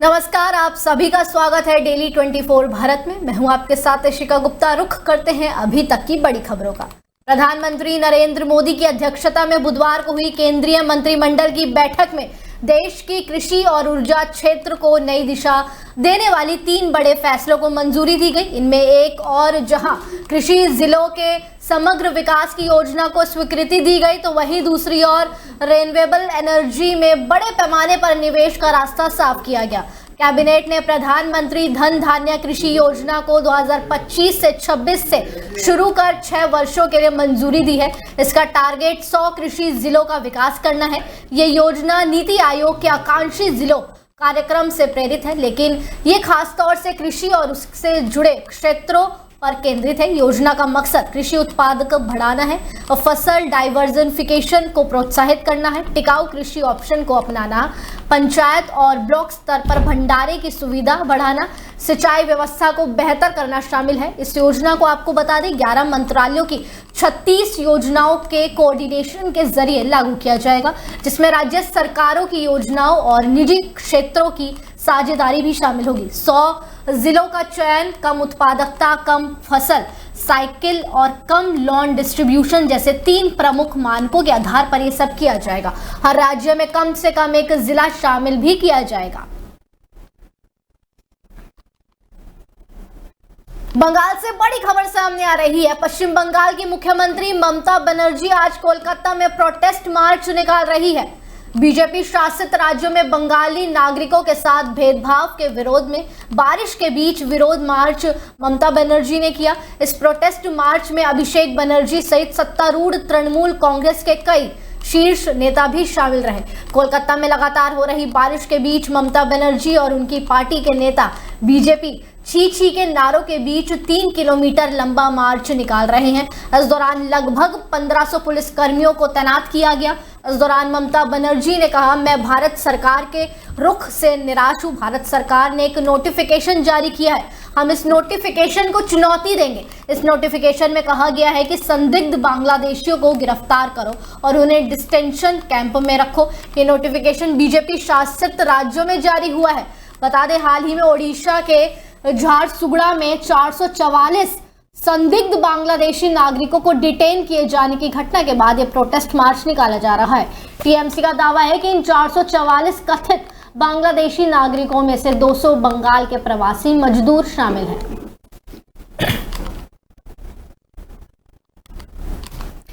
नमस्कार, आप सभी का स्वागत है डेली 24 भारत में। मैं हूं आपके साथ शिखा गुप्ता। रुख करते हैं अभी तक की बड़ी खबरों का। प्रधानमंत्री नरेंद्र मोदी की अध्यक्षता में बुधवार को हुई केंद्रीय मंत्रिमंडल की बैठक में देश की कृषि और ऊर्जा क्षेत्र को नई दिशा देने वाली 3 बड़े फैसलों को मंजूरी दी गई। इनमें एक और जहां कृषि जिलों के समग्र विकास की योजना को स्वीकृति दी गई, तो वहीं दूसरी ओर रिन्यूएबल एनर्जी में बड़े पैमाने पर निवेश का रास्ता साफ किया गया। कैबिनेट ने प्रधानमंत्री धन धान्य कृषि योजना को 2025 से 26 से शुरू कर 6 वर्षों के लिए मंजूरी दी है। इसका टारगेट 100 कृषि जिलों का विकास करना है। ये योजना नीति आयोग के आकांक्षी जिलों कार्यक्रम से प्रेरित है, लेकिन ये खास तौर से कृषि और उससे जुड़े क्षेत्रों पर केंद्रित है। योजना का मकसद कृषि उत्पादक बढ़ाना है और फसल डाइवर्सिफिकेशन को प्रोत्साहित करना है, टिकाऊ कृषि ऑप्शन को अपनाना, पंचायत और ब्लॉक स्तर पर भंडारे की सुविधा बढ़ाना, सिंचाई व्यवस्था को बेहतर करना शामिल है। इस योजना को आपको बता दें 11 मंत्रालयों की 36 योजनाओं के कोऑर्डिनेशन के जरिए लागू किया जाएगा, जिसमें राज्य सरकारों की योजनाओं और निजी क्षेत्रों की साझेदारी भी शामिल होगी। 100 जिलों का चयन कम उत्पादकता, कम फसल साइकिल और कम लोन डिस्ट्रीब्यूशन जैसे 3 प्रमुख मानकों के आधार पर यह सब किया जाएगा। हर राज्य में कम से कम एक जिला शामिल भी किया जाएगा। बंगाल से बड़ी खबर सामने आ रही है। पश्चिम बंगाल की मुख्यमंत्री ममता बनर्जी आज कोलकाता में प्रोटेस्ट मार्च निकाल रही है। बीजेपी शासित राज्यों में बंगाली नागरिकों के साथ भेदभाव के विरोध में बारिश के बीच विरोध मार्च ममता बनर्जी ने किया। इस प्रोटेस्ट मार्च में अभिषेक बनर्जी सहित सत्तारूढ़ तृणमूल कांग्रेस के कई शीर्ष नेता भी शामिल रहे। कोलकाता में लगातार हो रही बारिश के बीच ममता बनर्जी और उनकी पार्टी के नेता बीजेपी छी छी के नारों के बीच 3 किलोमीटर लंबा मार्च निकाल रहे हैं। इस दौरान लगभग 1500 पुलिस कर्मियों को तैनात किया गया। इस दौरान ममता बनर्जी ने कहा, मैं भारत सरकार के रुख से निराश हूं। भारत सरकार ने एक नोटिफिकेशन जारी किया है, हम इस नोटिफिकेशन को चुनौती देंगे। इस नोटिफिकेशन में कहा गया है कि संदिग्ध बांग्लादेशियों को गिरफ्तार करो और उन्हें डिटेंशन कैंप में रखो। ये नोटिफिकेशन बीजेपी शासित राज्यों में जारी हुआ है। बता दें, हाल ही में ओडिशा के झारसुगुड़ा में 444 संदिग्ध बांग्लादेशी नागरिकों को डिटेन किए जाने की घटना के बाद यह प्रोटेस्ट मार्च निकाला जा रहा है। टीएमसी का दावा है कि इन 444 कथित बांग्लादेशी नागरिकों में से 200 बंगाल के प्रवासी मजदूर शामिल हैं।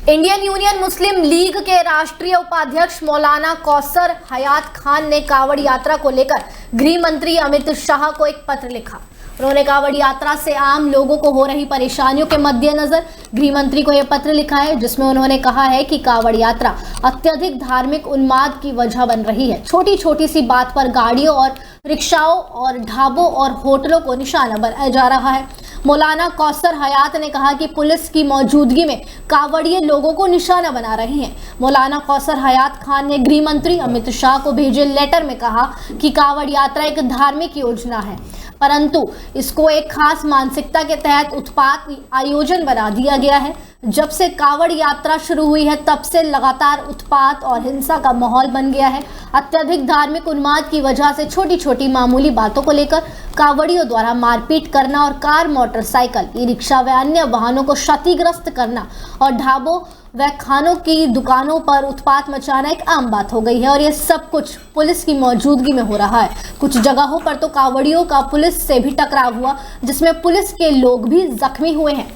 इंडियन यूनियन मुस्लिम लीग के राष्ट्रीय उपाध्यक्ष मौलाना कौसर हयात खान ने कांवड़ यात्रा को लेकर गृह मंत्री अमित शाह को एक पत्र लिखा। उन्होंने कांवड़ यात्रा से आम लोगों को हो रही परेशानियों के मद्देनजर गृह मंत्री को यह पत्र लिखा है, जिसमें उन्होंने कहा है कि कांवड़ यात्रा अत्यधिक धार्मिक उन्माद की वजह बन रही है। छोटी छोटी सी बात पर गाड़ियों और रिक्शाओं और ढाबों और होटलों को निशाना बनाया जा रहा है। मौलाना कौसर हयात ने कहा कि पुलिस की मौजूदगी में कांवड़िए लोगों को निशाना बना रहे हैं। मौलाना कौसर हयात खान ने गृह मंत्री अमित शाह को भेजे लेटर में कहा कि कांवड़ यात्रा एक धार्मिक योजना है, परंतु इसको एक खास मानसिकता के तहत उत्पात आयोजन बना दिया गया है। जब से कांवड़ यात्रा शुरू हुई है तब से लगातार उत्पात और हिंसा का माहौल बन गया है। अत्यधिक धार्मिक उन्माद की वजह से छोटी छोटी मामूली बातों को लेकर कांवड़ियों द्वारा मारपीट करना और कार, मोटरसाइकिल, ई रिक्शा व अन्य वाहनों को क्षतिग्रस्त करना और ढाबों व खानों की दुकानों पर उत्पात मचाना एक आम बात हो गई है और ये सब कुछ पुलिस की मौजूदगी में हो रहा है। कुछ जगहों पर तो कांवड़ियों का पुलिस से भी टकराव हुआ, जिसमें पुलिस के लोग भी जख्मी हुए हैं।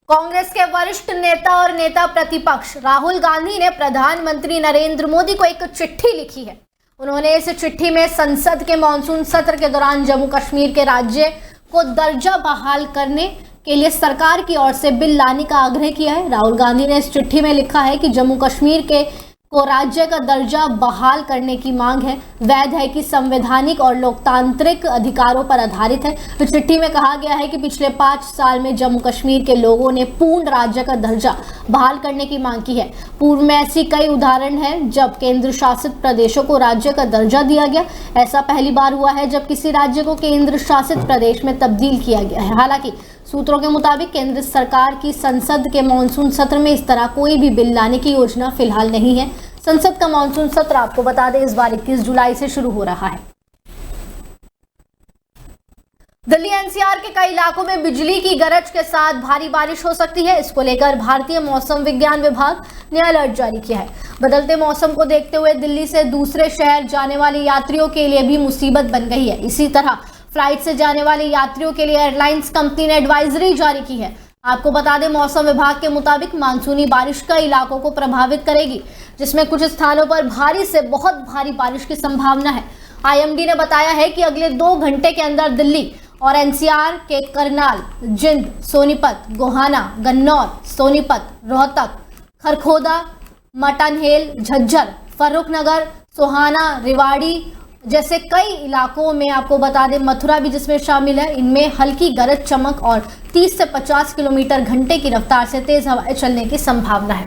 कांग्रेस के वरिष्ठ नेता और नेता प्रतिपक्ष राहुल गांधी ने प्रधानमंत्री नरेंद्र मोदी को एक चिट्ठी लिखी है। उन्होंने इस चिट्ठी में संसद के मॉनसून सत्र के दौरान जम्मू कश्मीर के राज्य को दर्जा बहाल करने के लिए सरकार की ओर से बिल लाने का आग्रह किया है। राहुल गांधी ने इस चिट्ठी में लिखा है कि जम्मू कश्मीर को राज्य का दर्जा बहाल करने की मांग है, वैध है कि संवैधानिक और लोकतांत्रिक अधिकारों पर आधारित है। तो चिट्ठी में कहा गया है कि पिछले 5 साल में जम्मू कश्मीर के लोगों ने पूर्ण राज्य का दर्जा बहाल करने की मांग की है। पूर्व में ऐसी कई उदाहरण हैं जब केंद्र शासित प्रदेशों को राज्य का दर्जा दिया गया। ऐसा पहली बार हुआ है जब किसी राज्य को केंद्र शासित प्रदेश में तब्दील किया गया है। हालांकि सूत्रों के मुताबिक केंद्र सरकार की संसद के मॉनसून सत्र में इस तरह कोई भी बिल लाने की योजना फिलहाल नहीं है। संसद का मानसून सत्र आपको बता दें इस बार 21 जुलाई से शुरू हो रहा है। दिल्ली एनसीआर के कई इलाकों में बिजली की गरज के साथ भारी बारिश हो सकती है। इसको लेकर भारतीय मौसम विज्ञान विभाग ने अलर्ट जारी किया है। बदलते मौसम को देखते हुए दिल्ली से दूसरे शहर जाने वाले यात्रियों के लिए भी मुसीबत बन गई है। इसी तरह फ्लाइट से जाने वाले यात्रियों के लिए एयरलाइंस कंपनी ने एडवाइजरी जारी की है। आपको बता दें मौसम विभाग के मुताबिक मानसूनी बारिश कई इलाकों को प्रभावित करेगी, जिसमें कुछ स्थानों पर भारी से बहुत भारी बारिश की संभावना है। आईएमडी ने बताया है कि अगले 2 घंटे के अंदर दिल्ली और एनसीआर के करनाल, जिंद, सोनीपत, गोहाना, गन्नौर, सोनीपत, रोहतक, खरखोदा, मटनहेल, झज्जर, फर्रुखनगर, सोहाना, रेवाड़ी जैसे कई इलाकों में, आपको बता दें मथुरा भी जिसमें शामिल है, इनमें हल्की गरज चमक और 30 से 50 किलोमीटर घंटे की रफ्तार से तेज हवाएं चलने की संभावना है।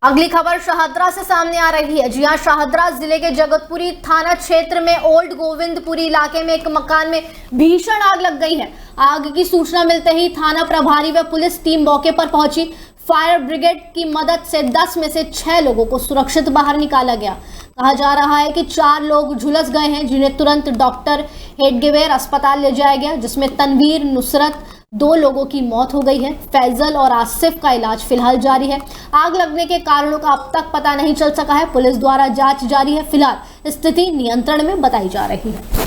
अगली खबर शाहदरा से सामने आ रही है। जी हां, शाहदरा जिले के जगतपुरी थाना क्षेत्र में ओल्ड गोविंदपुरी इलाके में एक मकान में भीषण आग लग गई है। आग की सूचना मिलते ही थाना प्रभारी व पुलिस टीम मौके पर पहुंची। फायर ब्रिगेड की मदद से 10 में से 6 लोगों को सुरक्षित बाहर निकाला गया। कहा जा रहा है कि 4 लोग झुलस गए हैं, जिन्हें तुरंत डॉक्टर हेडगेवेर अस्पताल ले जाया गया, जिसमें तनवीर, नुसरत 2 लोगों की मौत हो गई है। फैजल और आसिफ का इलाज फिलहाल जारी है। आग लगने के कारणों का अब तक पता नहीं चल सका है। पुलिस द्वारा जांच जारी है। फिलहाल स्थिति नियंत्रण में बताई जा रही है।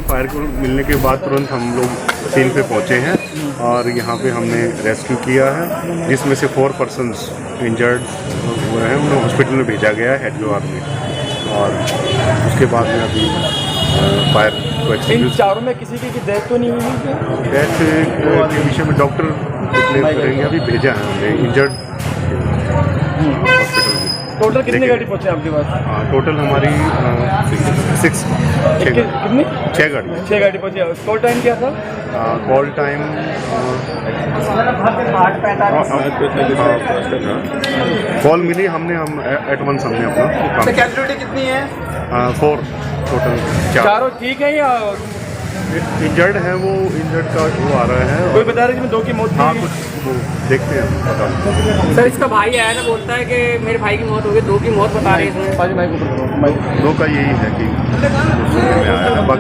फायर को मिलने के बाद तुरंत हम लोग सीन पे पहुंचे हैं और यहाँ पे हमने रेस्क्यू किया है, जिसमें से 4 पर्सन्स इंजर्ड हुए हैं। उन्हें हॉस्पिटल में भेजा गया है हेडगेवार में, और उसके बाद में अभी फायर को इन चारों में किसी की डेथ तो नहीं हुई? डेथ के विषय में डॉक्टर डिक्लेयर करेंगे। अभी भेजा है हमने इंजर्ड हॉस्पिटल में। टोटल कितनी गाड़ी पहुंचे आपके पास? टोटल हमारी 6 गाड़ी पहुंची। कॉल टाइम क्या था? कॉल टाइम कॉल मिली हमने, हम एट वंस हमने अपना कैजुअलिटी कितनी है? 4 टोटल। चारों ठीक है या इंजर्ड है? वो इंजर्ड का वो आ रहा है। कोई बता रहे जिसमें 2 की मौत? हाँ, कुछ वो देखते हैं पता। सर इसका भाई आया ना, बोलता है कि मेरे भाई की मौत हो गई, 2 की मौत बता रहे हैं। 2 का यही है कि